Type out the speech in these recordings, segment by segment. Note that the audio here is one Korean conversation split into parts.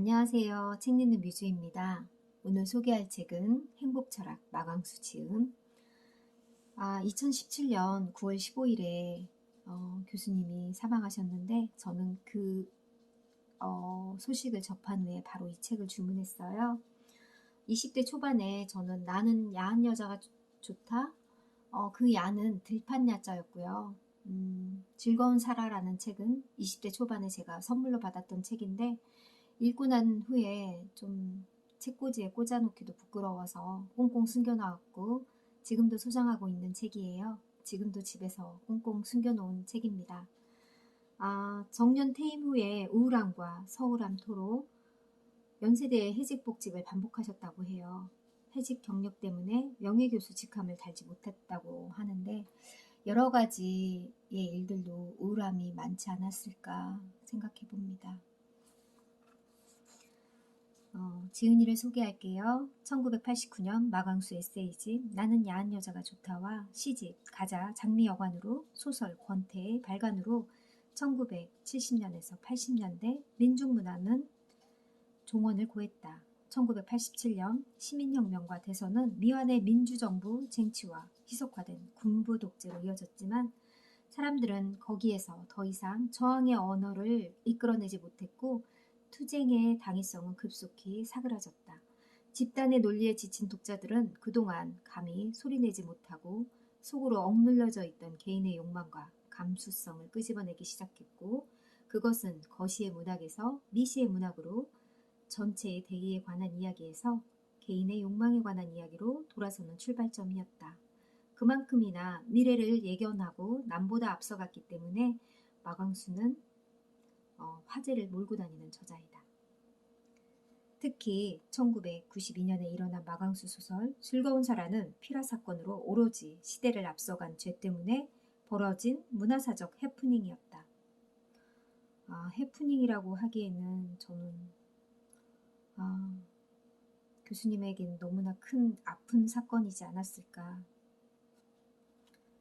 안녕하세요. 책 읽는 뮤즈입니다. 오늘 소개할 책은 행복철학 마강수 지음. 2017년 9월 15일에 교수님이 사망하셨는데 저는 그 소식을 접한 후에 바로 이 책을 주문했어요. 20대 초반에 저는 나는 야한 여자가 좋다. 그 야는 들판 야자였고요. 즐거운 살아라는 책은 20대 초반에 제가 선물로 받았던 책인데 읽고 난 후에 좀 책꽂이에 꽂아놓기도 부끄러워서 꽁꽁 숨겨놨고 지금도 소장하고 있는 책이에요. 지금도 집에서 꽁꽁 숨겨놓은 책입니다. 정년 퇴임 후에 우울함과 서울함토로 연세대의 해직복직을 반복하셨다고 해요. 해직 경력 때문에 명예교수 직함을 달지 못했다고 하는데 여러 가지의 일들도 우울함이 많지 않았을까 생각해 봅니다. 지은이를 소개할게요. 1989년 마강수 에세이집 나는 야한 여자가 좋다와 시집 가자 장미여관으로 소설 권태의 발간으로 1970년에서 80년대 민중문화는 종언을 고했다. 1987년 시민혁명과 대선은 미완의 민주정부 쟁취와 희석화된 군부 독재로 이어졌지만 사람들은 거기에서 더 이상 저항의 언어를 이끌어내지 못했고 투쟁의 당위성은 급속히 사그라졌다. 집단의 논리에 지친 독자들은 그동안 감히 소리내지 못하고 속으로 억눌려져 있던 개인의 욕망과 감수성을 끄집어내기 시작했고 그것은 거시의 문학에서 미시의 문학으로 전체의 대의에 관한 이야기에서 개인의 욕망에 관한 이야기로 돌아서는 출발점이었다. 그만큼이나 미래를 예견하고 남보다 앞서갔기 때문에 마광수는 화제를 몰고 다니는 저자이다. 특히 1992년에 일어난 마광수 소설 즐거운 살아는 피라 사건으로 오로지 시대를 앞서간 죄 때문에 벌어진 문화사적 해프닝이었다. 해프닝이라고 하기에는 저는 교수님에겐 너무나 큰 아픈 사건이지 않았을까.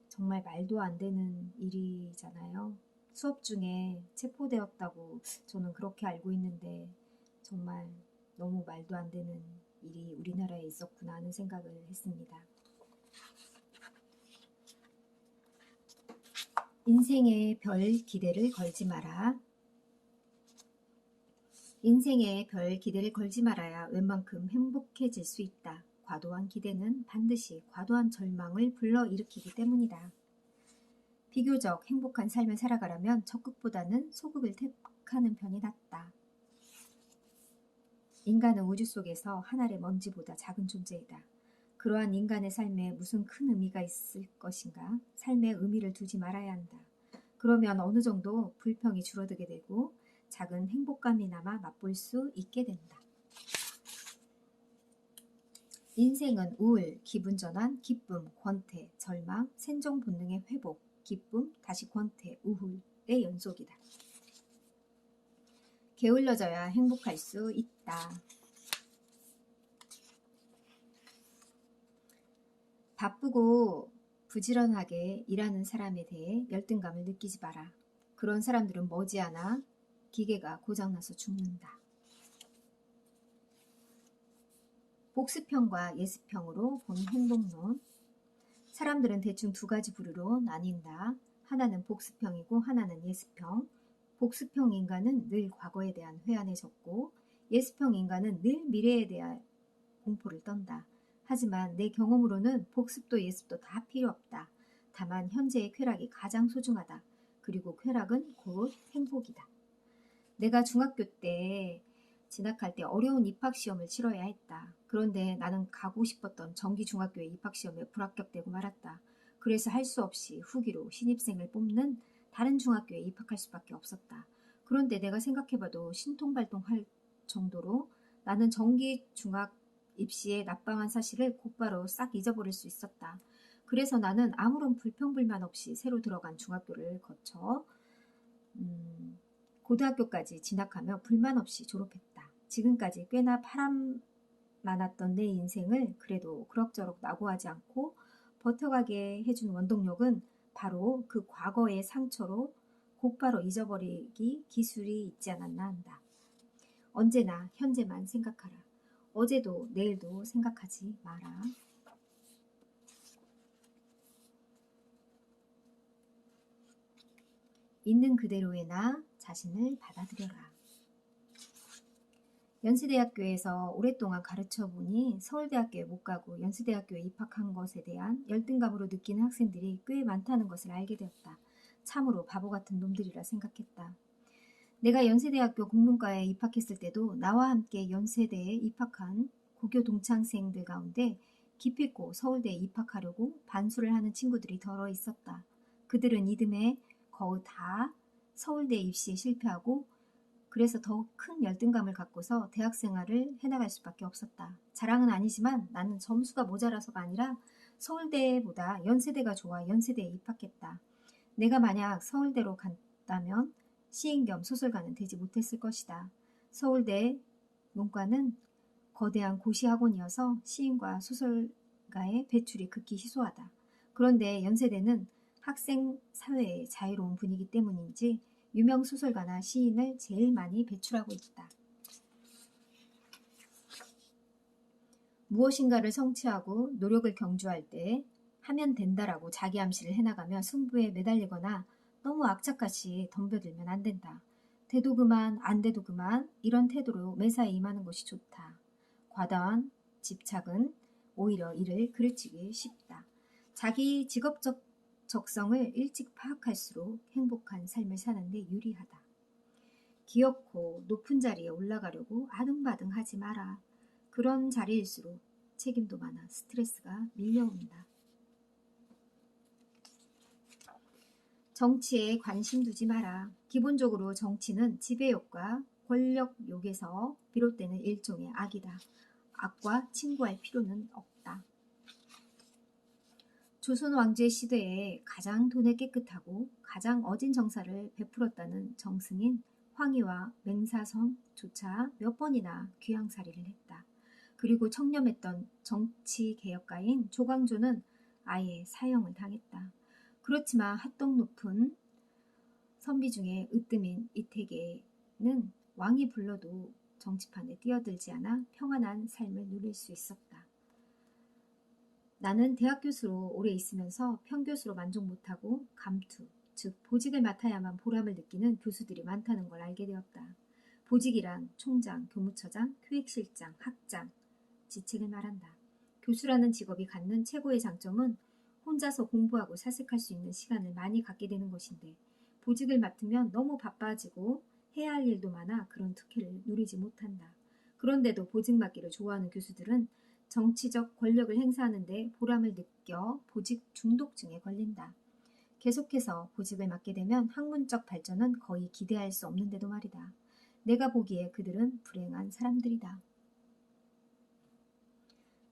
정말 말도 안 되는 일이잖아요. 수업 중에 체포되었다고 저는 그렇게 알고 있는데 정말 너무 말도 안 되는 일이 우리나라에 있었구나 하는 생각을 했습니다. 인생에 별 기대를 걸지 마라. 인생에 별 기대를 걸지 말아야 웬만큼 행복해질 수 있다. 과도한 기대는 반드시 과도한 절망을 불러일으키기 때문이다. 비교적 행복한 삶을 살아가려면 적극보다는 소극을 택하는 편이 낫다. 인간은 우주 속에서 한 알의 먼지보다 작은 존재이다. 그러한 인간의 삶에 무슨 큰 의미가 있을 것인가? 삶에 의미를 두지 말아야 한다. 그러면 어느 정도 불평이 줄어들게 되고 작은 행복감이나마 맛볼 수 있게 된다. 인생은 우울, 기분 전환, 기쁨, 권태, 절망, 생존 본능의 회복, 기쁨, 다시 권태, 우울의 연속이다. 게을러져야 행복할 수 있다. 바쁘고 부지런하게 일하는 사람에 대해 열등감을 느끼지 마라. 그런 사람들은 머지않아 기계가 고장나서 죽는다. 복수평과 예습평으로 본 행복론. 사람들은 대충 두 가지 부류로 나뉜다. 하나는 복수평이고 하나는 예습평. 복수평 인간은 늘 과거에 대한 회한에 젖고 예습평 인간은 늘 미래에 대한 공포를 떤다. 하지만 내 경험으로는 복습도 예습도 다 필요 없다. 다만 현재의 쾌락이 가장 소중하다. 그리고 쾌락은 곧 행복이다. 내가 중학교 때 진학할 때 어려운 입학시험을 치러야 했다. 그런데 나는 가고 싶었던 정기중학교의 입학시험에 불합격되고 말았다. 그래서 할 수 없이 후기로 신입생을 뽑는 다른 중학교에 입학할 수밖에 없었다. 그런데 내가 생각해봐도 신통발통할 정도로 나는 정기중학 입시에 낙방한 사실을 곧바로 싹 잊어버릴 수 있었다. 그래서 나는 아무런 불평불만 없이 새로 들어간 중학교를 거쳐 고등학교까지 진학하며 불만 없이 졸업했다. 지금까지 꽤나 바람 많았던 내 인생을 그래도 그럭저럭 낙오하지 않고 버텨가게 해준 원동력은 바로 그 과거의 상처로 곧바로 잊어버리기 기술이 있지 않았나 한다. 언제나 현재만 생각하라. 어제도 내일도 생각하지 마라. 있는 그대로의 나 자신을 받아들여라. 연세대학교에서 오랫동안 가르쳐보니 서울대학교에 못 가고 연세대학교에 입학한 것에 대한 열등감으로 느끼는 학생들이 꽤 많다는 것을 알게 되었다. 참으로 바보 같은 놈들이라 생각했다. 내가 연세대학교 국문과에 입학했을 때도 나와 함께 연세대에 입학한 고교 동창생들 가운데 기필코 서울대에 입학하려고 반수를 하는 친구들이 더러 있었다. 그들은 이듬해 거의 다 서울대 입시에 실패하고 그래서 더욱 큰 열등감을 갖고서 대학 생활을 해나갈 수밖에 없었다. 자랑은 아니지만 나는 점수가 모자라서가 아니라 서울대보다 연세대가 좋아 연세대에 입학했다. 내가 만약 서울대로 갔다면 시인 겸 소설가는 되지 못했을 것이다. 서울대 문과는 거대한 고시학원이어서 시인과 소설가의 배출이 극히 희소하다. 그런데 연세대는 학생 사회의 자유로운 분위기 때문인지 유명 소설가나 시인을 제일 많이 배출하고 있다. 무엇인가를 성취하고 노력을 경주할 때 하면 된다라고 자기 암시를 해나가며 승부에 매달리거나 너무 악착같이 덤벼들면 안 된다. 돼도 그만 안 돼도 그만 이런 태도로 매사에 임하는 것이 좋다. 과다한 집착은 오히려 이를 그르치기 쉽다. 자기 직업적 적성을 일찍 파악할수록 행복한 삶을 사는데 유리하다. 기어코 높은 자리에 올라가려고 아등바등 하지 마라. 그런 자리일수록 책임도 많아 스트레스가 밀려온다. 정치에 관심 두지 마라. 기본적으로 정치는 지배욕과 권력욕에서 비롯되는 일종의 악이다. 악과 친구할 필요는 없다. 조선 왕조의 시대에 가장 돈에 깨끗하고 가장 어진 정사를 베풀었다는 정승인 황희와 맹사성조차 몇 번이나 귀양살이를 했다. 그리고 청렴했던 정치개혁가인 조광조는 아예 사형을 당했다. 그렇지만 핫떡 높은 선비 중에 으뜸인 이태계는 왕이 불러도 정치판에 뛰어들지 않아 평안한 삶을 누릴 수 있었다. 나는 대학 교수로 오래 있으면서 평교수로 만족 못하고 감투, 즉 보직을 맡아야만 보람을 느끼는 교수들이 많다는 걸 알게 되었다. 보직이란 총장, 교무처장, 교육실장, 학장, 지책을 말한다. 교수라는 직업이 갖는 최고의 장점은 혼자서 공부하고 사색할 수 있는 시간을 많이 갖게 되는 것인데 보직을 맡으면 너무 바빠지고 해야 할 일도 많아 그런 특혜를 누리지 못한다. 그런데도 보직 맡기를 좋아하는 교수들은 정치적 권력을 행사하는 데 보람을 느껴 보직 중독증에 걸린다. 계속해서 보직을 맡게 되면 학문적 발전은 거의 기대할 수 없는데도 말이다. 내가 보기에 그들은 불행한 사람들이다.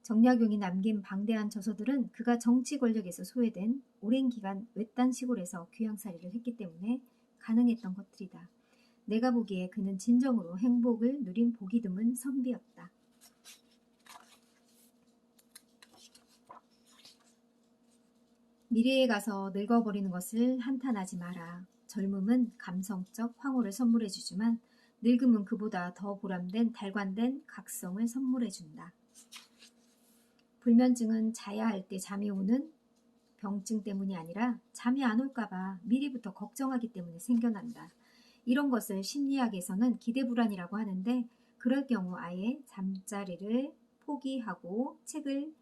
정약용이 남긴 방대한 저서들은 그가 정치 권력에서 소외된 오랜 기간 외딴 시골에서 귀양살이를 했기 때문에 가능했던 것들이다. 내가 보기에 그는 진정으로 행복을 누린 보기 드문 선비였다. 미래에 가서 늙어버리는 것을 한탄하지 마라. 젊음은 감성적 황홀을 선물해주지만 늙음은 그보다 더 보람된 달관된 각성을 선물해준다. 불면증은 자야 할 때 잠이 오는 병증 때문이 아니라 잠이 안 올까봐 미리부터 걱정하기 때문에 생겨난다. 이런 것을 심리학에서는 기대불안이라고 하는데 그럴 경우 아예 잠자리를 포기하고 책을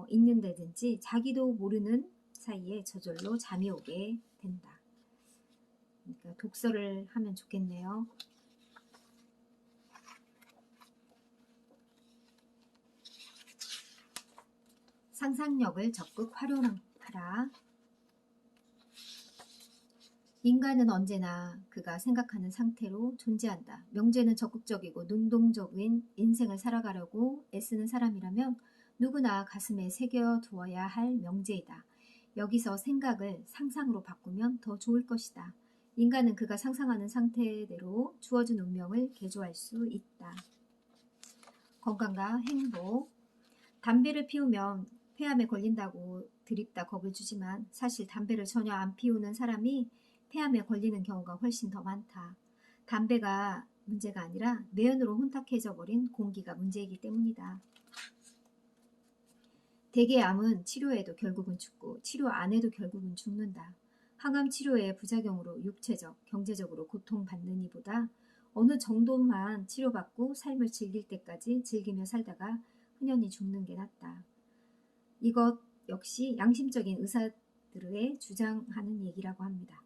읽는다든지 자기도 모르는 사이에 저절로 잠이 오게 된다. 그러니까 독서를 하면 좋겠네요. 상상력을 적극 활용하라. 인간은 언제나 그가 생각하는 상태로 존재한다. 명제는 적극적이고 능동적인 인생을 살아가려고 애쓰는 사람이라면 누구나 가슴에 새겨두어야 할 명제이다. 여기서 생각을 상상으로 바꾸면 더 좋을 것이다. 인간은 그가 상상하는 상태대로 주어진 운명을 개조할 수 있다. 건강과 행복. 담배를 피우면 폐암에 걸린다고 드립다 겁을 주지만 사실 담배를 전혀 안 피우는 사람이 폐암에 걸리는 경우가 훨씬 더 많다. 담배가 문제가 아니라 내연으로 혼탁해져 버린 공기가 문제이기 때문이다. 대개 암은 치료해도 결국은 죽고 치료 안 해도 결국은 죽는다. 항암 치료의 부작용으로 육체적, 경제적으로 고통받는 이보다 어느 정도만 치료받고 삶을 즐길 때까지 즐기며 살다가 흔연히 죽는 게 낫다. 이것 역시 양심적인 의사들의 주장하는 얘기라고 합니다.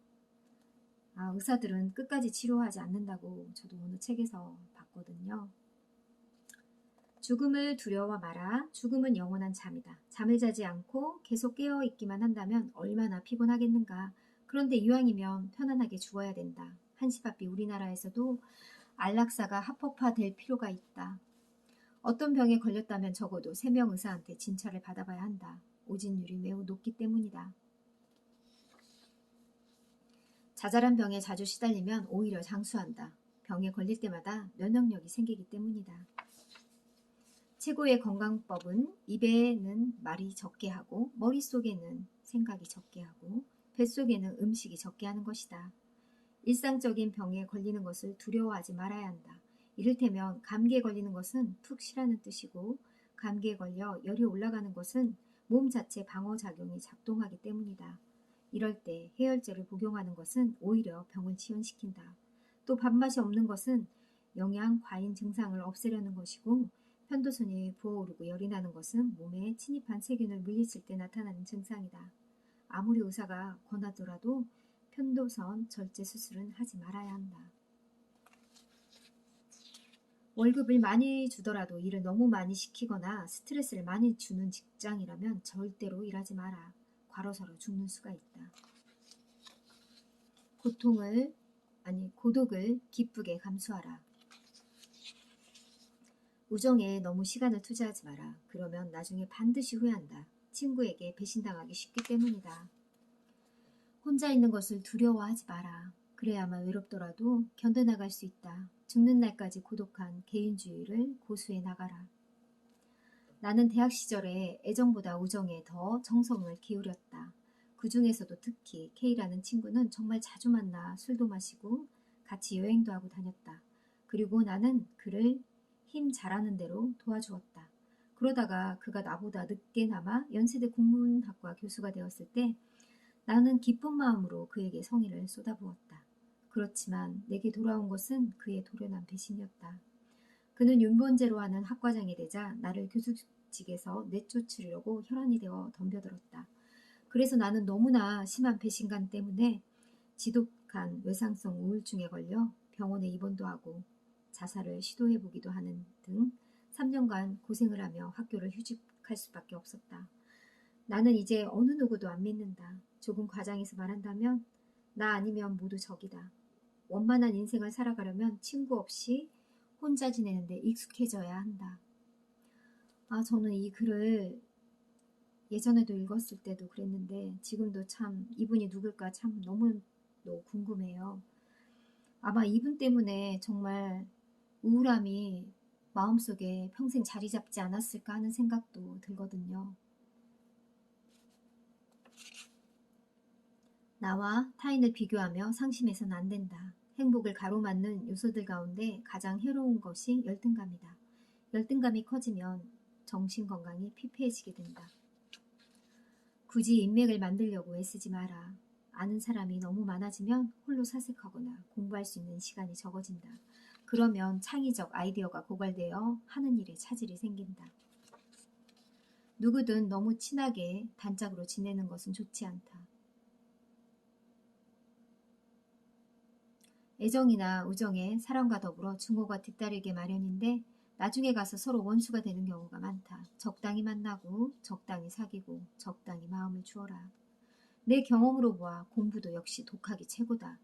의사들은 끝까지 치료하지 않는다고 저도 어느 책에서 봤거든요. 죽음을 두려워 마라. 죽음은 영원한 잠이다. 잠을 자지 않고 계속 깨어 있기만 한다면 얼마나 피곤하겠는가. 그런데 이왕이면 편안하게 죽어야 된다. 한시바삐 우리나라에서도 안락사가 합법화될 필요가 있다. 어떤 병에 걸렸다면 적어도 3명 의사한테 진찰을 받아봐야 한다. 오진율이 매우 높기 때문이다. 자잘한 병에 자주 시달리면 오히려 장수한다. 병에 걸릴 때마다 면역력이 생기기 때문이다. 최고의 건강법은 입에는 말이 적게 하고 머릿속에는 생각이 적게 하고 뱃속에는 음식이 적게 하는 것이다. 일상적인 병에 걸리는 것을 두려워하지 말아야 한다. 이를테면 감기에 걸리는 것은 푹 쉬라는 뜻이고 감기에 걸려 열이 올라가는 것은 몸 자체 방어작용이 작동하기 때문이다. 이럴 때 해열제를 복용하는 것은 오히려 병을 지연시킨다. 또 밥맛이 없는 것은 영양 과잉 증상을 없애려는 것이고 편도선이 부어오르고 열이 나는 것은 몸에 침입한 세균을 물리칠 때 나타나는 증상이다. 아무리 의사가 권하더라도 편도선 절제 수술은 하지 말아야 한다. 월급을 많이 주더라도 일을 너무 많이 시키거나 스트레스를 많이 주는 직장이라면 절대로 일하지 마라. 과로사로 죽는 수가 있다. 고독을 기쁘게 감수하라. 우정에 너무 시간을 투자하지 마라. 그러면 나중에 반드시 후회한다. 친구에게 배신당하기 쉽기 때문이다. 혼자 있는 것을 두려워하지 마라. 그래야만 외롭더라도 견뎌나갈 수 있다. 죽는 날까지 고독한 개인주의를 고수해 나가라. 나는 대학 시절에 애정보다 우정에 더 정성을 기울였다. 그 중에서도 특히 K라는 친구는 정말 자주 만나 술도 마시고 같이 여행도 하고 다녔다. 그리고 나는 그를 힘 잘하는 대로 도와주었다. 그러다가 그가 나보다 늦게나마 연세대 국문학과 교수가 되었을 때 나는 기쁜 마음으로 그에게 성의를 쏟아부었다. 그렇지만 내게 돌아온 것은 그의 도련한 배신이었다. 그는 윤번제로 하는 학과장이 되자 나를 교수직에서 내쫓으려고 혈안이 되어 덤벼들었다. 그래서 나는 너무나 심한 배신감 때문에 지독한 외상성 우울증에 걸려 병원에 입원도 하고 자살을 시도해보기도 하는 등 3년간 고생을 하며 학교를 휴직할 수밖에 없었다. 나는 이제 어느 누구도 안 믿는다. 조금 과장해서 말한다면 나 아니면 모두 적이다. 원만한 인생을 살아가려면 친구 없이 혼자 지내는데 익숙해져야 한다. 저는 이 글을 예전에도 읽었을 때도 그랬는데 지금도 참 이분이 누굴까 참 너무 궁금해요. 아마 이분 때문에 정말 우울함이 마음속에 평생 자리 잡지 않았을까 하는 생각도 들거든요. 나와 타인을 비교하며 상심해서는 안 된다. 행복을 가로막는 요소들 가운데 가장 해로운 것이 열등감이다. 열등감이 커지면 정신건강이 피폐해지게 된다. 굳이 인맥을 만들려고 애쓰지 마라. 아는 사람이 너무 많아지면 홀로 사색하거나 공부할 수 있는 시간이 적어진다. 그러면 창의적 아이디어가 고갈되어 하는 일에 차질이 생긴다. 누구든 너무 친하게 단짝으로 지내는 것은 좋지 않다. 애정이나 우정에 사랑과 더불어 증오가 뒤따르게 마련인데 나중에 가서 서로 원수가 되는 경우가 많다. 적당히 만나고 적당히 사귀고 적당히 마음을 주어라. 내 경험으로 보아 공부도 역시 독학이 최고다.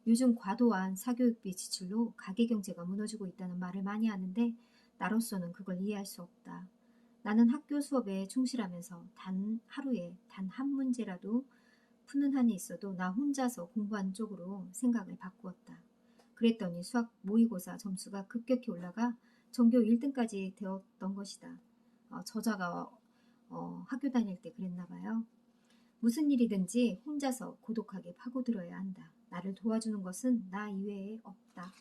요즘 과도한 사교육비 지출로 가계경제가 무너지고 있다는 말을 많이 하는데 나로서는 그걸 이해할 수 없다. 나는 학교 수업에 충실하면서 하루에 단 한 문제라도 푸는 한이 있어도 나 혼자서 공부하는 쪽으로 생각을 바꾸었다. 그랬더니 수학 모의고사 점수가 급격히 올라가 전교 1등까지 되었던 것이다. 저자가 학교 다닐 때 그랬나 봐요. 무슨 일이든지 혼자서 고독하게 파고들어야 한다. 나를 도와주는 것은 나 이외에 없다.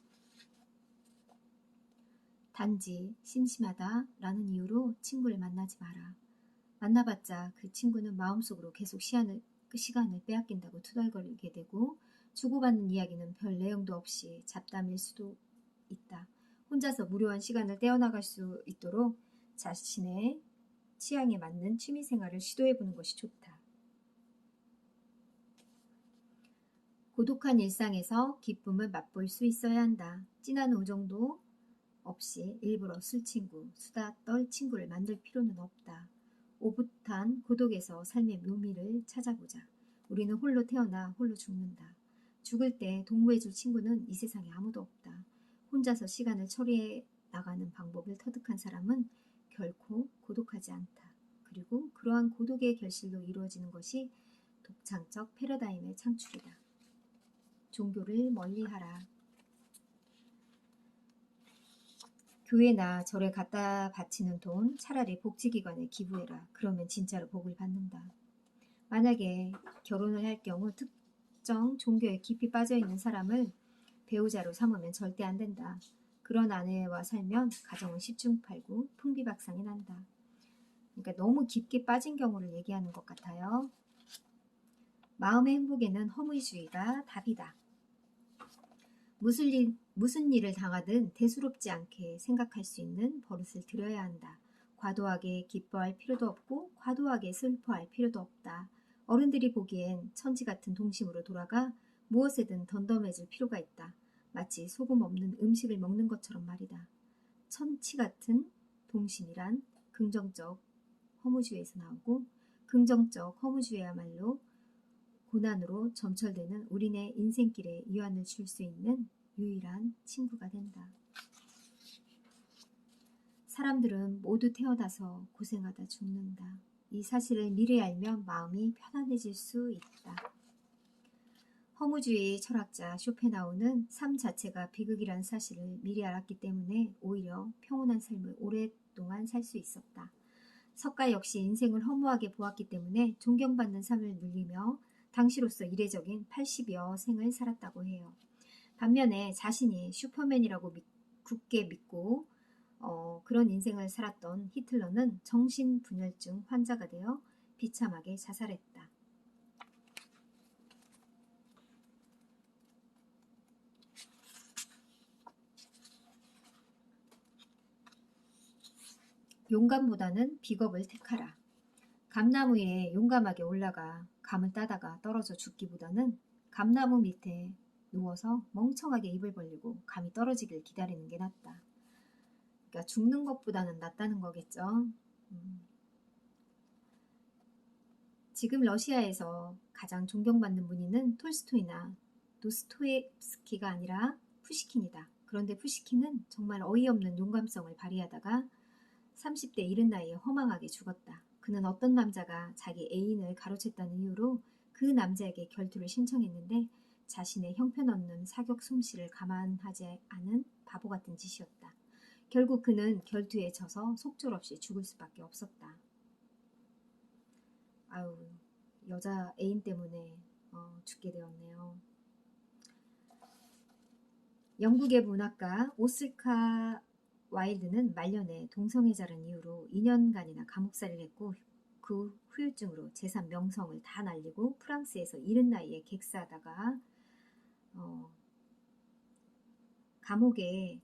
단지 심심하다 라는 이유로 친구를 만나지 마라. 만나봤자 그 친구는 마음속으로 계속 시간을 빼앗긴다고 투덜거리게 되고 주고받는 이야기는 별 내용도 없이 잡담일 수도 있다. 혼자서 무료한 시간을 떼어나갈 수 있도록 자신의 취향에 맞는 취미생활을 시도해보는 것이 좋다. 고독한 일상에서 기쁨을 맛볼 수 있어야 한다. 진한 우정도 없이 일부러 술친구, 수다 떨 친구를 만들 필요는 없다. 오붓한 고독에서 삶의 묘미를 찾아보자. 우리는 홀로 태어나 홀로 죽는다. 죽을 때 동무해줄 친구는 이 세상에 아무도 없다. 혼자서 시간을 처리해 나가는 방법을 터득한 사람은 결코 고독하지 않다. 그리고 그러한 고독의 결실로 이루어지는 것이 독창적 패러다임의 창출이다. 종교를 멀리하라. 교회나 절에 갖다 바치는 돈 차라리 복지기관에 기부해라. 그러면 진짜로 복을 받는다. 만약에 결혼을 할 경우 특정 종교에 깊이 빠져있는 사람을 배우자로 삼으면 절대 안 된다. 그런 아내와 살면 가정은 십중팔구 풍비박산이 난다. 그러니까 너무 깊게 빠진 경우를 얘기하는 것 같아요. 마음의 행복에는 허무주의가 답이다. 무슨 일을 당하든 대수롭지 않게 생각할 수 있는 버릇을 들여야 한다. 과도하게 기뻐할 필요도 없고 과도하게 슬퍼할 필요도 없다. 어른들이 보기엔 천지 같은 동심으로 돌아가 무엇에든 덤덤해질 필요가 있다. 마치 소금 없는 음식을 먹는 것처럼 말이다. 천치 같은 동심이란 긍정적 허무주의에서 나오고 긍정적 허무주의야말로 고난으로 점철되는 우리네 인생길에 위안을 줄 수 있는 유일한 친구가 된다. 사람들은 모두 태어나서 고생하다 죽는다. 이 사실을 미리 알면 마음이 편안해질 수 있다. 허무주의 철학자 쇼펜하우는 삶 자체가 비극이라는 사실을 미리 알았기 때문에 오히려 평온한 삶을 오랫동안 살 수 있었다. 석가 역시 인생을 허무하게 보았기 때문에 존경받는 삶을 누리며 당시로서 이례적인 80여 생을 살았다고 해요. 반면에 자신이 슈퍼맨이라고 굳게 믿고 그런 인생을 살았던 히틀러는 정신분열증 환자가 되어 비참하게 자살했다. 용감보다는 비겁을 택하라. 감나무에 용감하게 올라가 감을 따다가 떨어져 죽기보다는 감나무 밑에 누워서 멍청하게 입을 벌리고 감이 떨어지길 기다리는 게 낫다. 그러니까 죽는 것보다는 낫다는 거겠죠. 지금 러시아에서 가장 존경받는 문인은 톨스토이나 도스토옙스키가 아니라 푸시킨이다. 그런데 푸시킨은 정말 어이없는 용감성을 발휘하다가 30대 이른 나이에 허망하게 죽었다. 그는 어떤 남자가 자기 애인을 가로챘다는 이유로 그 남자에게 결투를 신청했는데 자신의 형편없는 사격 솜씨를 감안하지 않은 바보 같은 짓이었다. 결국 그는 결투에 져서 속절없이 죽을 수밖에 없었다. 아유, 여자 애인 때문에 죽게 되었네요. 영국의 문학가 오스카 와일드는 말년에 동성애자라는 이유로 2년간이나 감옥살이를 했고 그 후유증으로 재산 명성을 다 날리고 프랑스에서 이른 나이에 객사하다가 감옥에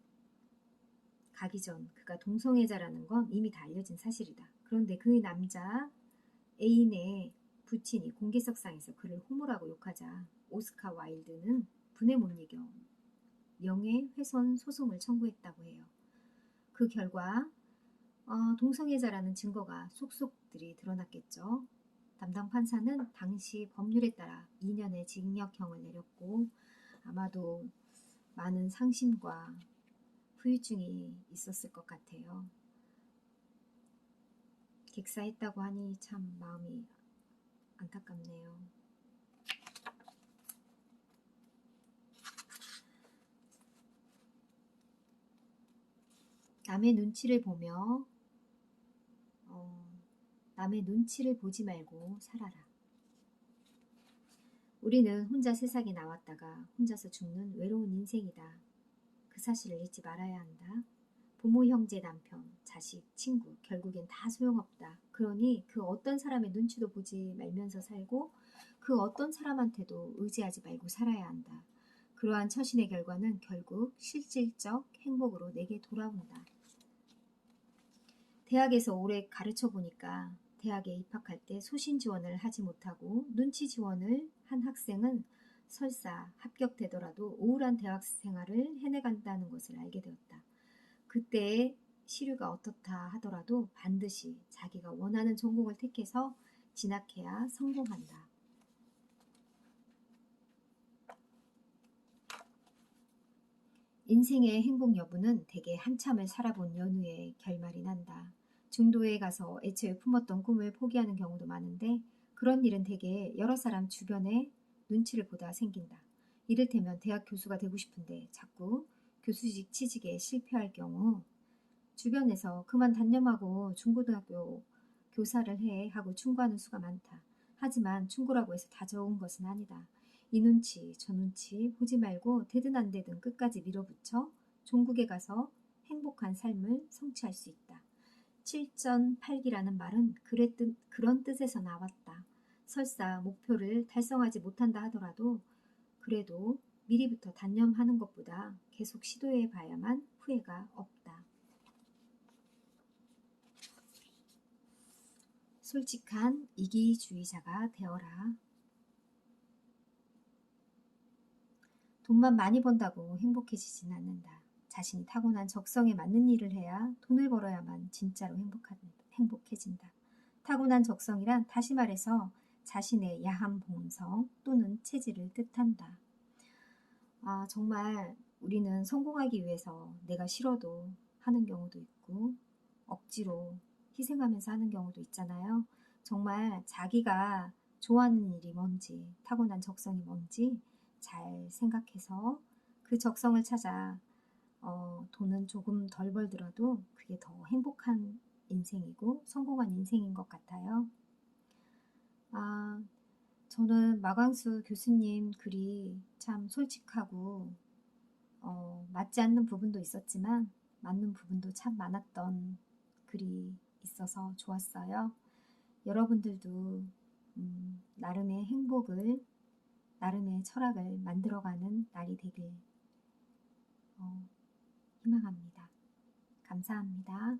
가기 전 그가 동성애자라는 건 이미 다 알려진 사실이다. 그런데 그 남자 애인의 부친이 공개석상에서 그를 호모라고 욕하자 오스카 와일드는 분에 못 이겨 명예훼손 소송을 청구했다고 해요. 그 결과 동성애자라는 증거가 속속들이 드러났겠죠. 담당 판사는 당시 법률에 따라 2년의 징역형을 내렸고 아마도 많은 상심과 후유증이 있었을 것 같아요. 객사했다고 하니 참 마음이 안타깝네요. 남의 눈치를 보며 남의 눈치를 보지 말고 살아라. 우리는 혼자 세상에 나왔다가 혼자서 죽는 외로운 인생이다. 그 사실을 잊지 말아야 한다. 부모, 형제, 남편, 자식, 친구, 결국엔 다 소용없다. 그러니 그 어떤 사람의 눈치도 보지 말면서 살고 그 어떤 사람한테도 의지하지 말고 살아야 한다. 그러한 처신의 결과는 결국 실질적 행복으로 내게 돌아온다. 대학에서 오래 가르쳐 보니까 대학에 입학할 때 소신 지원을 하지 못하고 눈치 지원을 한 학생은 설사 합격되더라도 우울한 대학 생활을 해내간다는 것을 알게 되었다. 그때의 시류가 어떻다 하더라도 반드시 자기가 원하는 전공을 택해서 진학해야 성공한다. 인생의 행복 여부는 대개 한참을 살아본 연후에 결말이 난다. 중도에 가서 애초에 품었던 꿈을 포기하는 경우도 많은데 그런 일은 대개 여러 사람 주변에 눈치를 보다 생긴다. 이를테면 대학 교수가 되고 싶은데 자꾸 교수직 취직에 실패할 경우 주변에서 그만 단념하고 중고등학교 교사를 해 하고 충고하는 수가 많다. 하지만 충고라고 해서 다 좋은 것은 아니다. 이 눈치 저 눈치 보지 말고 되든 안 되든 끝까지 밀어붙여 종국에 가서 행복한 삶을 성취할 수 있다. 칠전팔기라는 말은 그런 뜻에서 나왔다. 설사 목표를 달성하지 못한다 하더라도 그래도 미리부터 단념하는 것보다 계속 시도해 봐야만 후회가 없다. 솔직한 이기주의자가 되어라. 돈만 많이 번다고 행복해지진 않는다. 자신이 타고난 적성에 맞는 일을 해야 돈을 벌어야만 진짜로 행복해진다. 타고난 적성이란 다시 말해서 자신의 야한 본성 또는 체질을 뜻한다. 정말 우리는 성공하기 위해서 내가 싫어도 하는 경우도 있고 억지로 희생하면서 하는 경우도 있잖아요. 정말 자기가 좋아하는 일이 뭔지, 타고난 적성이 뭔지 잘 생각해서 그 적성을 찾아 돈은 조금 덜 벌더라도 그게 더 행복한 인생이고 성공한 인생인 것 같아요. 저는 마광수 교수님 글이 참 솔직하고 맞지 않는 부분도 있었지만 맞는 부분도 참 많았던 글이 있어서 좋았어요. 여러분들도 나름의 행복을, 나름의 철학을 만들어가는 날이 되길 희망합니다. 감사합니다.